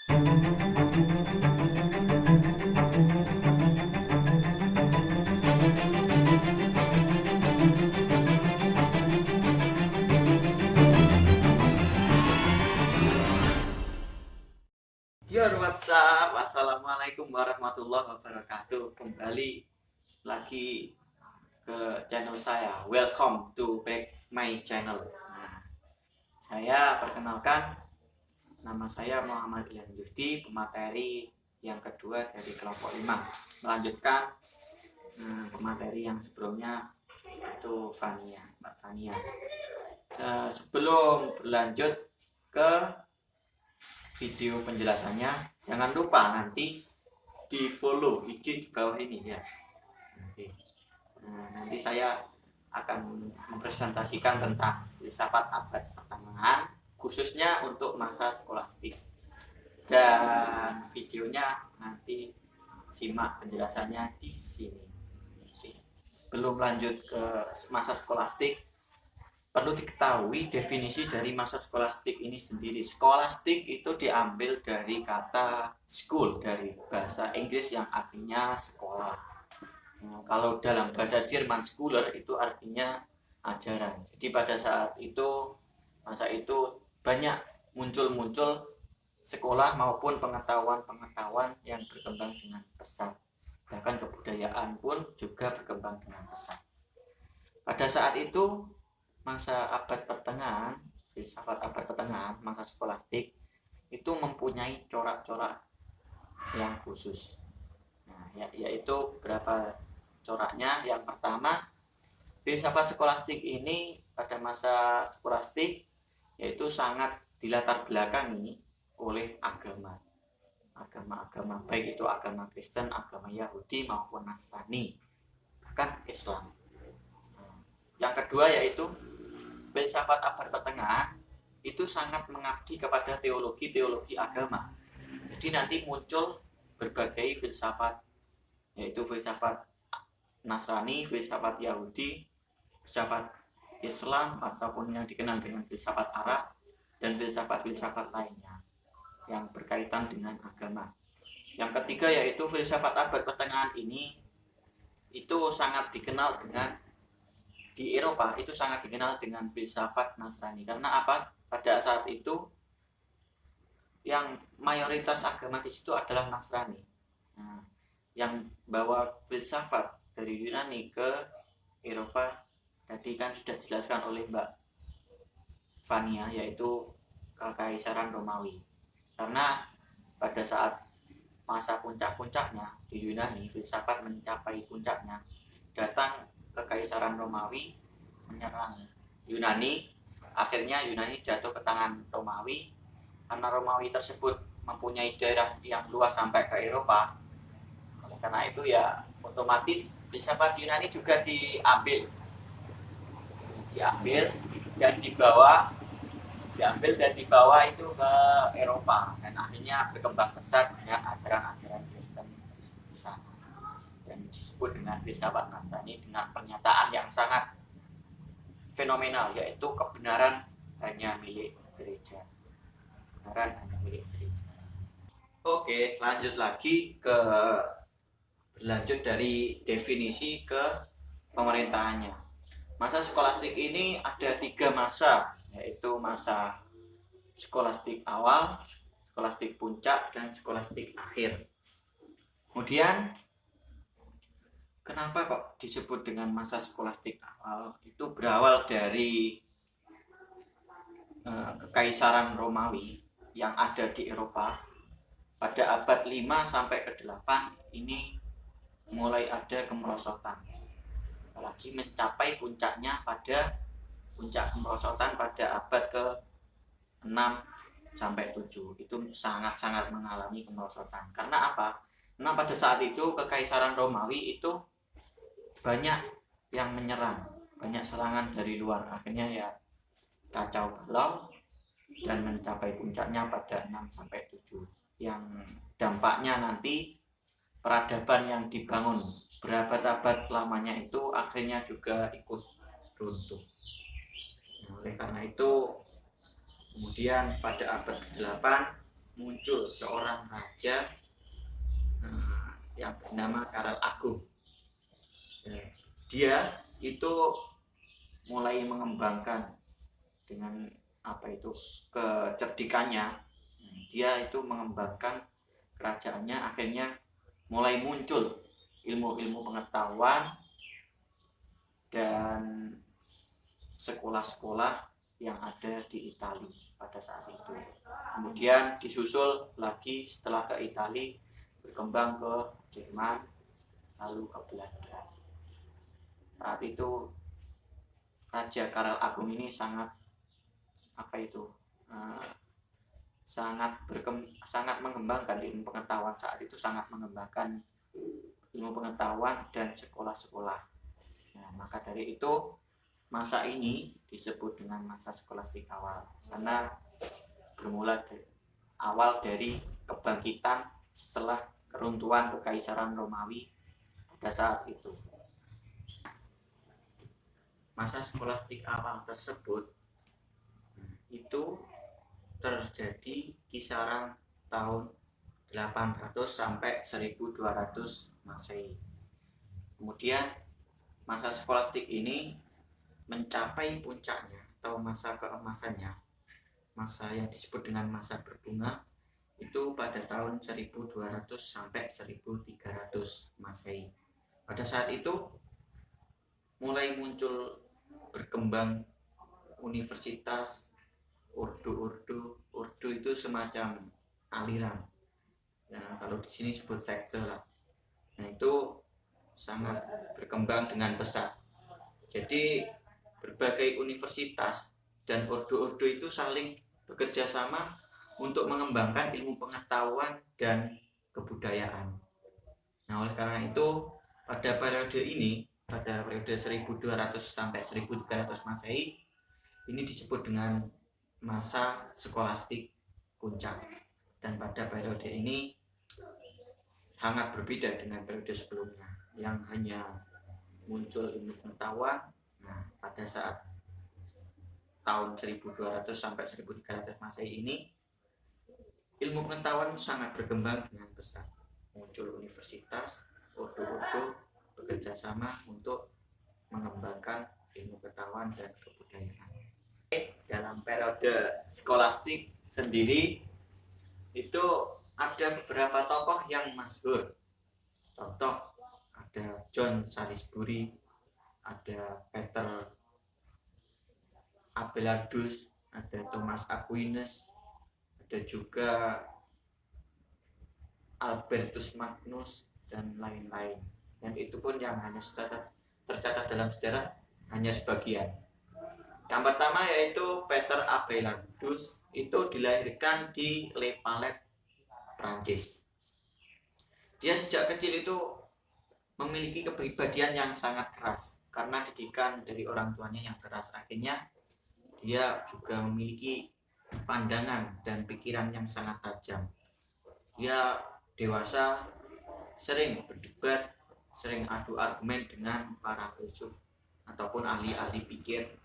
Yo, WhatsApp, Assalamualaikum warahmatullahi wabarakatuh. Kembali lagi ke channel saya. Welcome to back my channel. Nah, saya perkenalkan, nama saya Muhammad Ilham Yufti, pemateri yang kedua dari kelompok 5. Melanjutkan pemateri yang sebelumnya, itu Mbak Fania. Sebelum berlanjut ke video penjelasannya, jangan lupa nanti di follow IG di bawah ini ya. Nanti saya akan mempresentasikan tentang filsafat abad pertengahan, khususnya untuk masa skolastik, dan videonya nanti simak penjelasannya di sini. Sebelum lanjut ke masa skolastik, perlu diketahui definisi dari masa skolastik ini sendiri. Skolastik itu diambil dari kata school, dari bahasa Inggris yang artinya sekolah. Nah, kalau dalam bahasa Jerman, Schüler itu artinya ajaran. Jadi pada saat itu, masa itu banyak muncul sekolah maupun pengetahuan yang berkembang dengan pesat. Bahkan kebudayaan pun juga berkembang dengan pesat. Pada saat itu, masa abad pertengahan, filsafat abad pertengahan, masa skolastik itu mempunyai corak-corak yang khusus. Nah, yaitu beberapa coraknya. Yang pertama, filsafat skolastik ini pada masa skolastik yaitu sangat dilatar belakangi oleh agama baik itu agama Kristen, agama Yahudi maupun Nasrani, bahkan Islam. Yang kedua yaitu filsafat abad pertengahan itu sangat mengabdi kepada teologi agama. Jadi nanti muncul berbagai filsafat, yaitu filsafat Nasrani, filsafat Yahudi, filsafat Islam, ataupun yang dikenal dengan filsafat Arab, dan filsafat-filsafat lainnya yang berkaitan dengan agama. Yang ketiga yaitu filsafat abad pertengahan ini itu sangat dikenal dengan, di Eropa itu sangat dikenal dengan filsafat Nasrani. Karena apa? Pada saat itu yang mayoritas agama di situ adalah Nasrani. Nah, yang bawa filsafat dari Yunani ke Eropa tadi kan sudah dijelaskan oleh Mbak Fania, yaitu Kekaisaran Romawi. Karena pada saat masa puncak-puncaknya di Yunani, filsafat mencapai puncaknya, datang Kekaisaran Romawi menyerang Yunani. Akhirnya Yunani jatuh ke tangan Romawi. Karena Romawi tersebut mempunyai daerah yang luas sampai ke Eropa, oleh karena itu ya otomatis filsafat Yunani juga diambil dan dibawa itu ke Eropa, dan akhirnya berkembang pesat dengan ajaran-ajaran Kristen di sana, dan disebut dengan filsafat Nasrani dengan pernyataan yang sangat fenomenal, yaitu kebenaran hanya milik gereja. Oke, lanjut lagi ke berlanjut dari definisi ke pemerintahannya. Masa skolastik ini ada 3 masa, yaitu masa skolastik awal, skolastik puncak, dan skolastik akhir. Kemudian kenapa kok disebut dengan masa skolastik awal? Itu berawal dari Kekaisaran Romawi yang ada di Eropa pada abad 5 sampai ke 8 ini mulai ada kemerosotan. Apalagi mencapai puncaknya pada puncak kemerosotan pada abad ke-6 sampai 7. Itu sangat-sangat mengalami kemerosotan. Karena apa? Karena pada saat itu Kekaisaran Romawi itu banyak yang menyerang, banyak serangan dari luar. Akhirnya ya kacau balau dan mencapai puncaknya pada 6 sampai 7. Yang dampaknya nanti peradaban yang dibangun berabad-abad lamanya itu akhirnya juga ikut runtuh. Oleh karena itu kemudian pada abad ke-8 muncul seorang raja yang bernama Karel Agung. Dia itu mulai mengembangkan dengan kecerdikannya. Dia itu mengembangkan kerajaannya, akhirnya mulai muncul ilmu-ilmu pengetahuan dan sekolah-sekolah yang ada di Italia pada saat itu. Kemudian disusul lagi setelah ke Italia, berkembang ke Jerman, lalu ke Belanda. Saat itu Raja Karel Agung ini sangat sangat mengembangkan ilmu pengetahuan. Saat itu sangat mengembangkan ilmu pengetahuan dan sekolah-sekolah. Nah, maka dari itu masa ini disebut dengan masa skolastik awal, karena bermula awal dari kebangkitan setelah keruntuhan Kekaisaran Romawi pada saat itu. Masa skolastik awal tersebut itu terjadi kisaran tahun 800 sampai 1200 Masehi. Kemudian masa skolastik ini mencapai puncaknya atau masa keemasannya, masa yang disebut dengan masa berbunga, itu pada tahun 1200 sampai 1300 Masehi. Pada saat itu mulai muncul berkembang universitas, urdu itu semacam aliran. Nah, kalau di sini sebut sekte lah. Nah, itu sangat berkembang dengan pesat. Jadi berbagai universitas dan urdu itu saling bekerja sama untuk mengembangkan ilmu pengetahuan dan kebudayaan. Nah, oleh karena itu pada periode ini, pada periode 1200 sampai 1300 Masehi, ini disebut dengan masa skolastik puncak. Dan pada periode ini sangat berbeda dengan periode sebelumnya yang hanya muncul ilmu pengetahuan. Nah, pada saat tahun 1200 sampai 1300 Masehi ini, ilmu pengetahuan sangat berkembang dengan pesat. Muncul universitas, urdu bekerja sama untuk mengembangkan ilmu pengetahuan dan kebudayaan. Dalam periode skolastik sendiri itu ada beberapa tokoh yang masyhur. Contoh, ada John Salisbury, ada Peter Abelardus, ada Thomas Aquinas, ada juga Albertus Magnus, dan lain-lain. Dan itu pun yang hanya tercatat dalam sejarah hanya sebagian. Yang pertama yaitu Peter Abelardus, itu dilahirkan di Le Palais, Prancis. Dia sejak kecil itu memiliki kepribadian yang sangat keras karena didikan dari orang tuanya yang keras. Akhirnya dia juga memiliki pandangan dan pikiran yang sangat tajam. Dia dewasa sering berdebat, sering adu argumen dengan para filsuf ataupun ahli-ahli pikir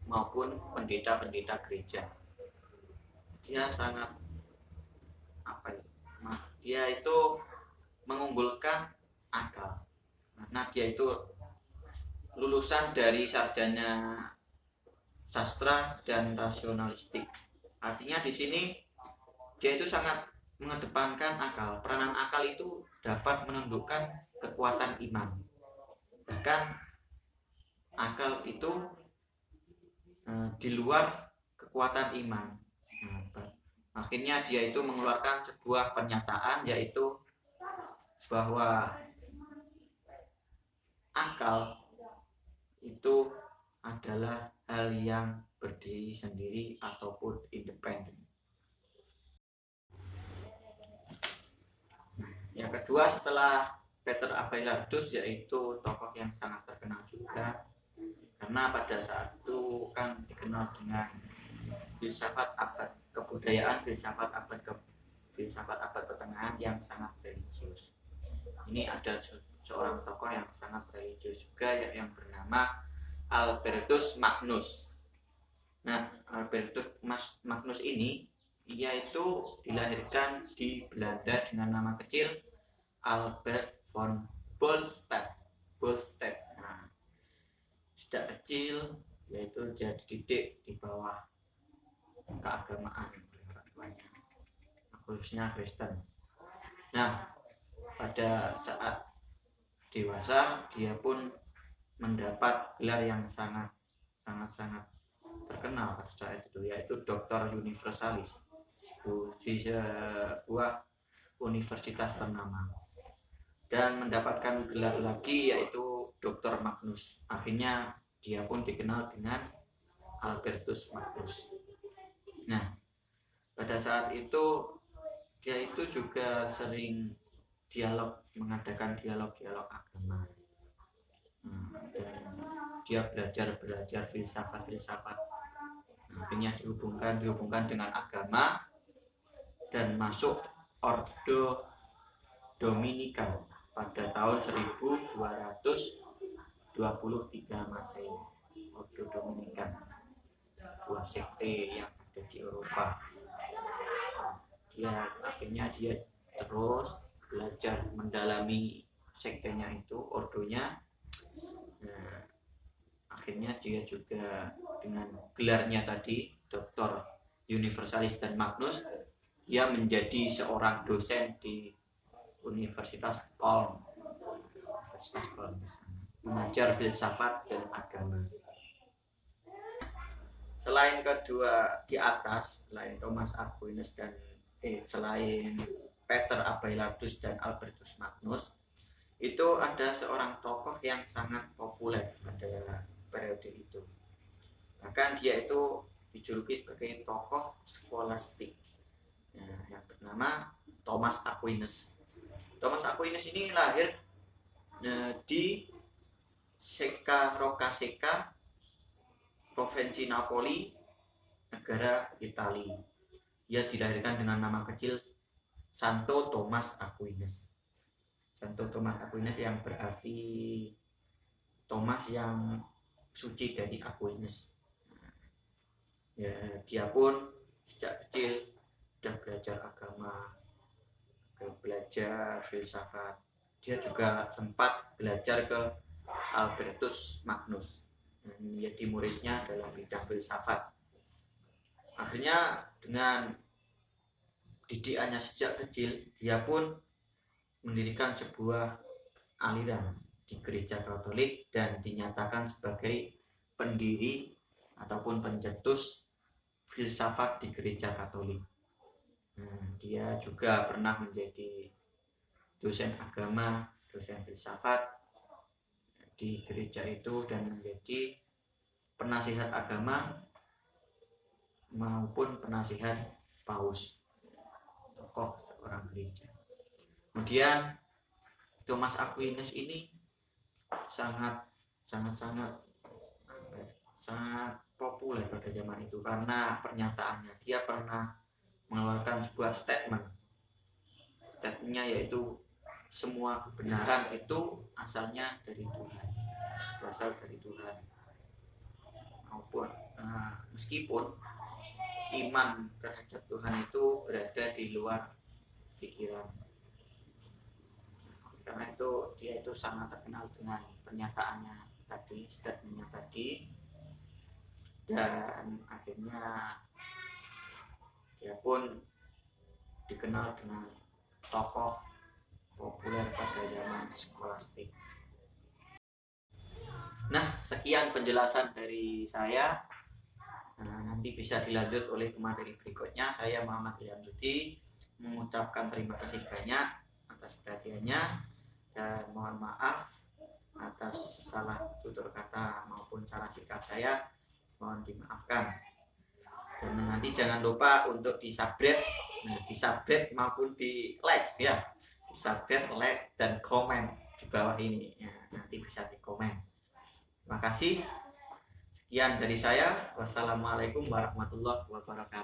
maupun pendeta-pendeta gereja. Dia sangat dia itu mengunggulkan akal. Nah, dia itu lulusan dari sarjana sastra dan rasionalistik. Artinya di sini dia itu sangat mengedepankan akal. Peranan akal itu dapat menunjukkan kekuatan iman. Bahkan akal itu di luar kekuatan iman. Akhirnya dia itu mengeluarkan sebuah pernyataan, yaitu bahwa akal itu adalah hal yang berdiri sendiri ataupun independen. Yang kedua setelah Peter Abelardus, yaitu tokoh yang sangat terkenal juga karena pada saat itu kan dikenal dengan filsafat abad kebudayaan, filsafat abad pertengahan yang sangat religius. Ini ada seorang tokoh yang sangat religius juga yang bernama Albertus Magnus. Nah, Albertus Magnus ini Ia itu dilahirkan di Belanda dengan nama kecil Albert von Bolstad. Nah, sejak kecil yaitu dia dididik di bawah keagamaan orang tuanya, khususnya Kristen. Nah, pada saat dewasa dia pun mendapat gelar yang sangat terkenal pada saat itu, yaitu Doktor Universalis di sebuah universitas ternama, dan mendapatkan gelar lagi yaitu Doktor Magnus. Akhirnya dia pun dikenal dengan Albertus Magnus. Nah, pada saat itu dia itu juga sering mengadakan dialog agama. Dan dia belajar filsafat. Akhirnya dihubungkan dengan agama dan masuk Ordo Dominikan pada tahun 1223 Masehi. Ordo Dominikan, sebuah sekte yang ada di Eropa. Akhirnya dia terus belajar mendalami sektenya itu, ordonya. Nah, akhirnya dia juga dengan gelarnya tadi Doktor Universalis dan Magnus, dia menjadi seorang dosen di Universitas Koln, mengajar filsafat dan agama. Selain kedua di atas, selain Thomas Aquinas dan selain Peter Abelardus dan Albertus Magnus, itu ada seorang tokoh yang sangat populer pada periode itu. Bahkan dia itu dijuluki sebagai tokoh skolastik, yang bernama Thomas Aquinas. Thomas Aquinas ini lahir di Secca Roccasecca, provinsi Napoli, negara Italia. Ia dilahirkan dengan nama kecil Santo Thomas Aquinas. Santo Thomas Aquinas yang berarti Thomas yang suci dari Aquinas. Ya, dia pun sejak kecil sudah belajar agama, belajar filsafat. Dia juga sempat belajar ke Albertus Magnus, menjadi muridnya dalam bidang filsafat. Akhirnya dengan didikannya sejak kecil, dia pun mendirikan sebuah aliran di gereja Katolik dan dinyatakan sebagai pendiri ataupun pencetus filsafat di gereja Katolik. Dia juga pernah menjadi dosen agama, dosen filsafat di gereja itu, dan menjadi penasihat agama maupun penasihat paus, tokoh orang gereja. Kemudian Thomas Aquinas ini sangat populer pada zaman itu karena pernyataannya. Dia pernah mengeluarkan sebuah statementnya, yaitu semua kebenaran itu asalnya dari Tuhan, berasal dari Tuhan. Maupun meskipun iman terhadap Tuhan itu berada di luar pikiran. Karena itu dia itu sangat terkenal dengan pernyataannya tadi, statementnya tadi, dan akhirnya dia pun dikenal dengan tokoh populer pada zaman skolastik. Nah, sekian penjelasan dari saya. Nanti bisa dilanjut oleh materi berikutnya. Saya Muhammad Ilham Yudi mengucapkan terima kasih banyak atas perhatiannya, dan mohon maaf atas salah tutur kata maupun salah sikap saya, mohon dimaafkan. Dan nanti jangan lupa untuk di-subscribe maupun di like ya, di-subscribe, like, dan komen di bawah ini ya, nanti bisa di komen. Terima kasih. Sekian dari saya. Wassalamualaikum warahmatullahi wabarakatuh.